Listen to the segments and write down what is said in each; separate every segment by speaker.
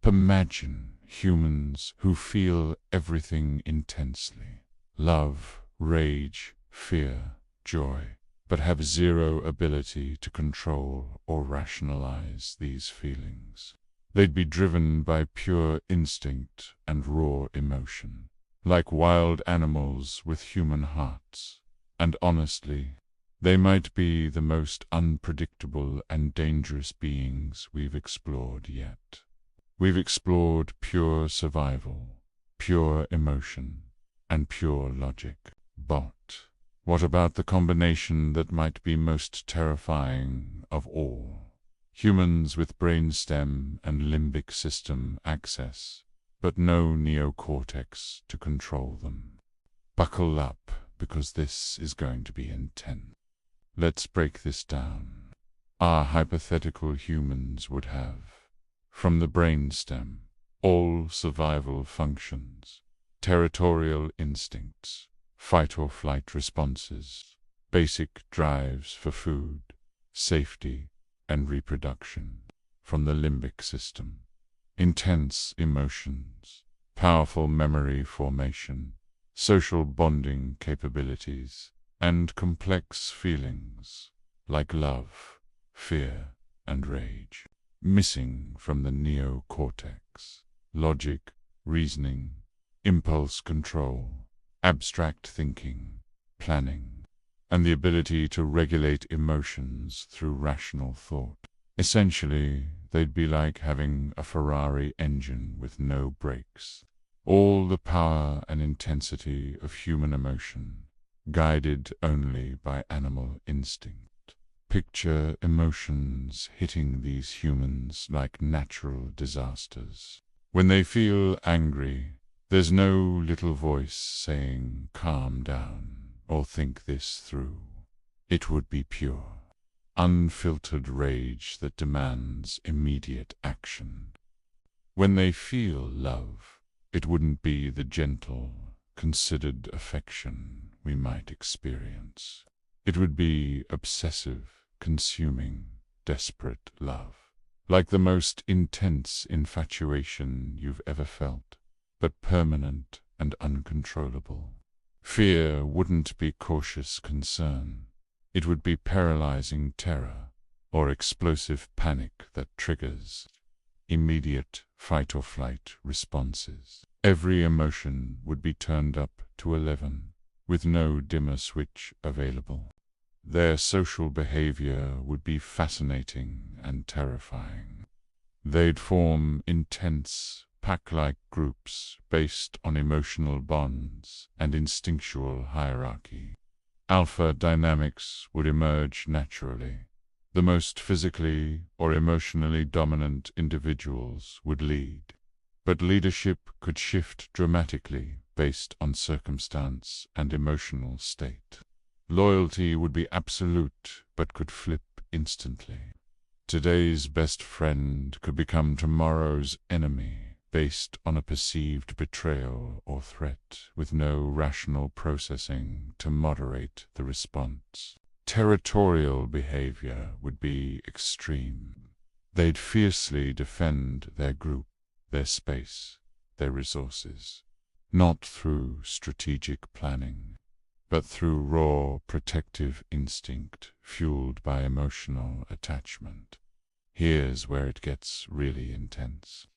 Speaker 1: Imagine humans who feel everything intensely: love, rage, fear, joy, but have zero ability to control or rationalize these feelings. They'd be driven by pure instinct and raw emotion, like wild animals with human hearts. And honestly, they might be the most unpredictable and dangerous beings we've explored yet. We've explored pure survival, pure emotion, and pure logic. But what about the combination that might be most terrifying of all? Humans with brainstem and limbic system access, but no neocortex to control them. Buckle up, because this is going to be intense. Let's break this down. Our hypothetical humans would have, from the brainstem, all survival functions, territorial instincts, fight or flight responses, basic drives for food, safety, and reproduction. From the limbic system, intense emotions, powerful memory formation, social bonding capabilities, and complex feelings like love, fear, and rage. Missing from the neocortex, logic, reasoning, impulse control, abstract thinking, planning, and the ability to regulate emotions through rational thought. Essentially, they'd be like having a Ferrari engine with no brakes. All the power and intensity of human emotion, guided only by animal instinct. Picture emotions hitting these humans like natural disasters. When they feel angry, there's no little voice saying, "Calm down," or "Think this through." It would be pure, unfiltered rage that demands immediate action. When they feel love, it wouldn't be the gentle, considered affection we might experience. It would be obsessive, consuming, desperate love, like the most intense infatuation you've ever felt, but permanent and uncontrollable. Fear wouldn't be cautious concern. It would be paralyzing terror, or explosive panic that triggers immediate fight-or-flight responses. Every emotion would be turned up to 11, with no dimmer switch available. Their social behavior would be fascinating and terrifying. They'd form intense, pack-like groups based on emotional bonds and instinctual hierarchy. Alpha dynamics would emerge naturally. The most physically or emotionally dominant individuals would lead. But leadership could shift dramatically based on circumstance and emotional state. Loyalty would be absolute, but could flip instantly. Today's best friend could become tomorrow's enemy, based on a perceived betrayal or threat, with no rational processing to moderate the response. Territorial behavior would be extreme. They'd fiercely defend their group, their space, their resources, not through strategic planning, but through raw protective instinct fueled by emotional attachment. Here's where it gets really intense.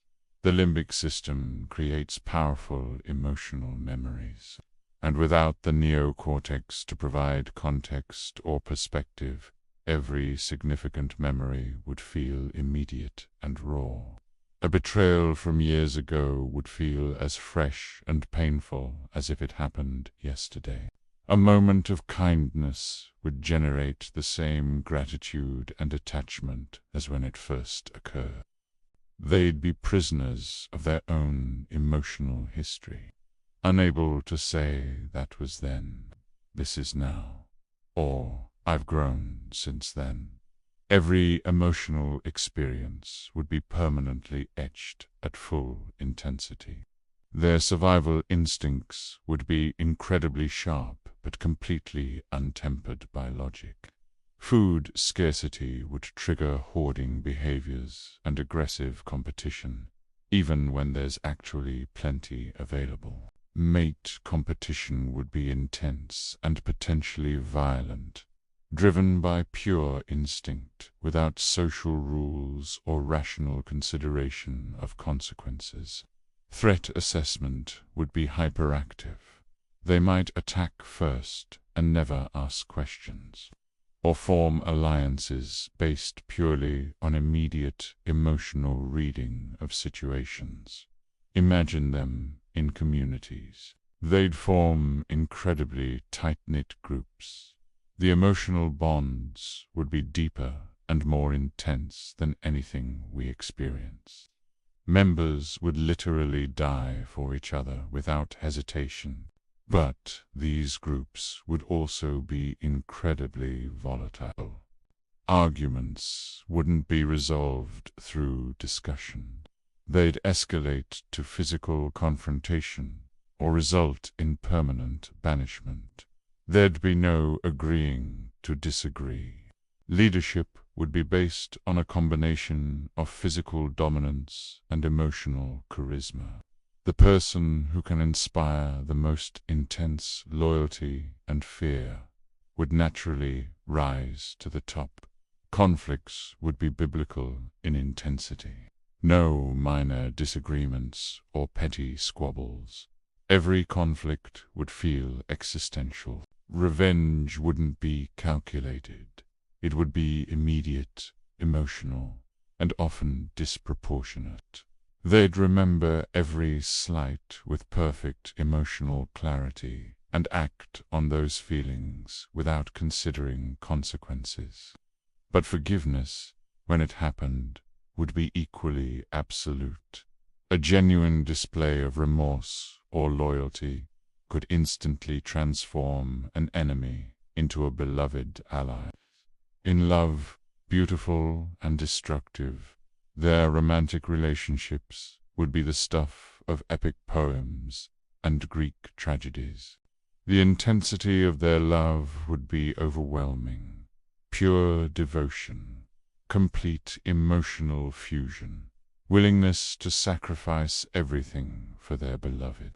Speaker 1: The limbic system creates powerful emotional memories, and without the neocortex to provide context or perspective, every significant memory would feel immediate and raw. A betrayal from years ago would feel as fresh and painful as if it happened yesterday. A moment of kindness would generate the same gratitude and attachment as when it first occurred. They'd be prisoners of their own emotional history, unable to say that was then, this is now, or I've grown since then. Every emotional experience would be permanently etched at full intensity. Their survival instincts would be incredibly sharp, but completely untempered by logic. Food scarcity would trigger hoarding behaviors and aggressive competition, even when there's actually plenty available. Mate competition would be intense and potentially violent, driven by pure instinct, without social rules or rational consideration of consequences. Threat assessment would be hyperactive. They might attack first and never ask questions, or form alliances based purely on immediate emotional reading of situations. Imagine them in communities. They'd form incredibly tight-knit groups. The emotional bonds would be deeper and more intense than anything we experience. Members would literally die for each other without hesitation. But these groups would also be incredibly volatile. Arguments wouldn't be resolved through discussion. They'd escalate to physical confrontation or result in permanent banishment. There'd be no agreeing to disagree. Leadership would be based on a combination of physical dominance and emotional charisma. The person who can inspire the most intense loyalty and fear would naturally rise to the top. Conflicts would be biblical in intensity. No minor disagreements or petty squabbles. Every conflict would feel existential. Revenge wouldn't be calculated. It would be immediate, emotional, and often disproportionate. They'd remember every slight with perfect emotional clarity and act on those feelings without considering consequences. But forgiveness, when it happened, would be equally absolute. A genuine display of remorse or loyalty could instantly transform an enemy into a beloved ally. In love, beautiful and destructive, their romantic relationships would be the stuff of epic poems and Greek tragedies. The intensity of their love would be overwhelming. Pure devotion, complete emotional fusion, willingness to sacrifice everything for their beloved.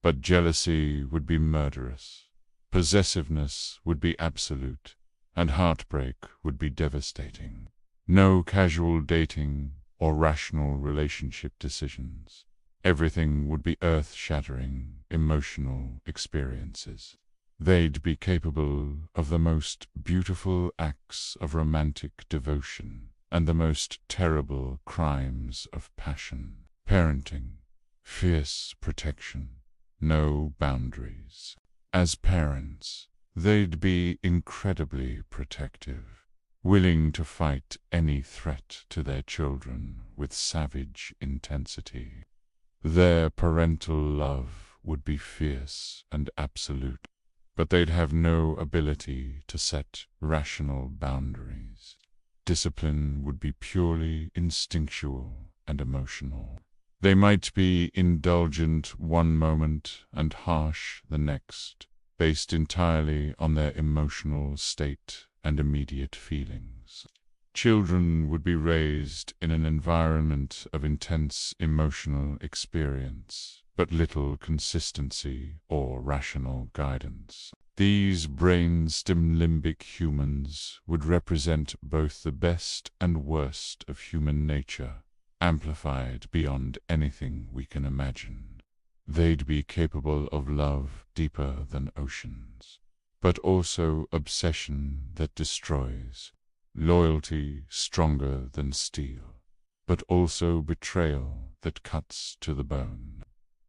Speaker 1: But jealousy would be murderous. Possessiveness would be absolute, and heartbreak would be devastating. No casual dating or rational relationship decisions. Everything would be earth-shattering, emotional experiences. They'd be capable of the most beautiful acts of romantic devotion and the most terrible crimes of passion. Parenting, fierce protection, no boundaries. As parents, they'd be incredibly protective, willing to fight any threat to their children with savage intensity. Their parental love would be fierce and absolute, but they'd have no ability to set rational boundaries. Discipline would be purely instinctual and emotional. They might be indulgent one moment and harsh the next, based entirely on their emotional state and immediate feelings. Children would be raised in an environment of intense emotional experience, but little consistency or rational guidance. These brain-stem limbic humans would represent both the best and worst of human nature, amplified beyond anything we can imagine. They'd be capable of love deeper than oceans, but also obsession that destroys, loyalty stronger than steel, but also betrayal that cuts to the bone,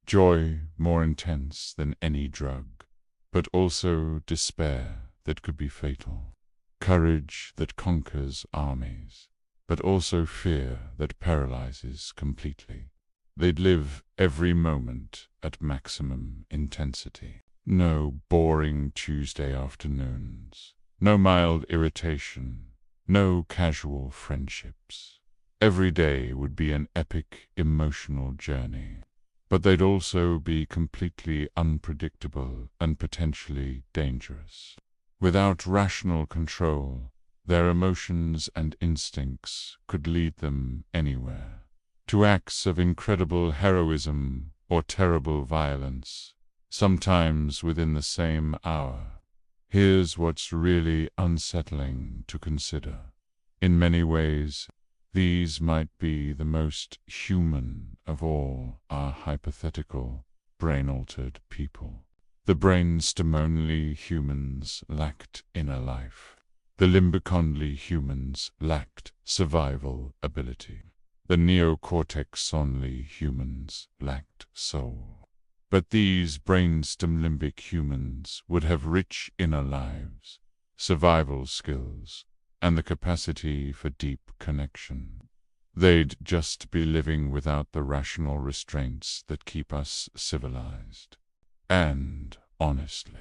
Speaker 1: joy more intense than any drug, but also despair that could be fatal, courage that conquers armies, but also fear that paralyzes completely. They'd live every moment at maximum intensity. No boring Tuesday afternoons, no mild irritation, no casual friendships. Every day would be an epic emotional journey, but they'd also be completely unpredictable and potentially dangerous. Without rational control, their emotions and instincts could lead them anywhere. to acts of incredible heroism or terrible violence, sometimes within the same hour. Here's what's really unsettling to consider. In many ways, these might be the most human of all our hypothetical, brain-altered people. The brainstem-only humans lacked inner life. The limbic-only humans lacked survival ability. The neocortex-only humans lacked soul. But these brainstem-limbic humans would have rich inner lives, survival skills, and the capacity for deep connection. They'd just be living without the rational restraints that keep us civilized. And, honestly,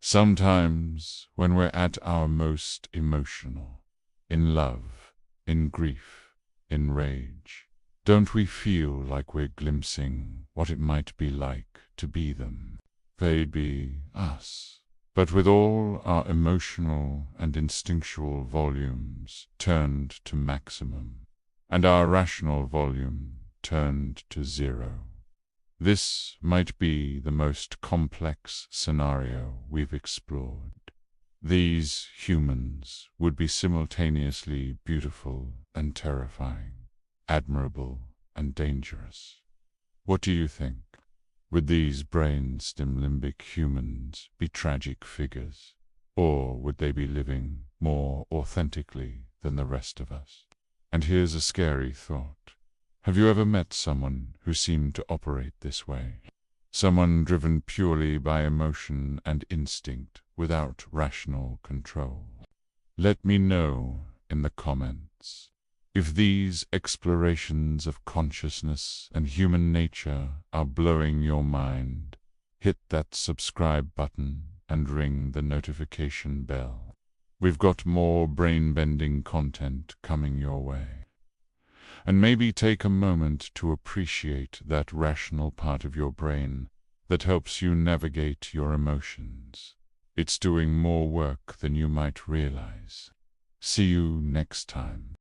Speaker 1: sometimes when we're at our most emotional, in love, in grief, in rage, don't we feel like we're glimpsing what it might be like to be them? They'd be us. But with all our emotional and instinctual volumes turned to maximum, and our rational volume turned to zero. This might be the most complex scenario we've explored. These humans would be simultaneously beautiful and terrifying, admirable and dangerous. What do you think? Would these brainstem-limbic humans be tragic figures, or would they be living more authentically than the rest of us? And here's a scary thought. Have you ever met someone who seemed to operate this way? Someone driven purely by emotion and instinct without rational control? Let me know in the comments. If these explorations of consciousness and human nature are blowing your mind, hit that subscribe button and ring the notification bell. We've got more brain-bending content coming your way. And maybe take a moment to appreciate that rational part of your brain that helps you navigate your emotions. It's doing more work than you might realize. See you next time.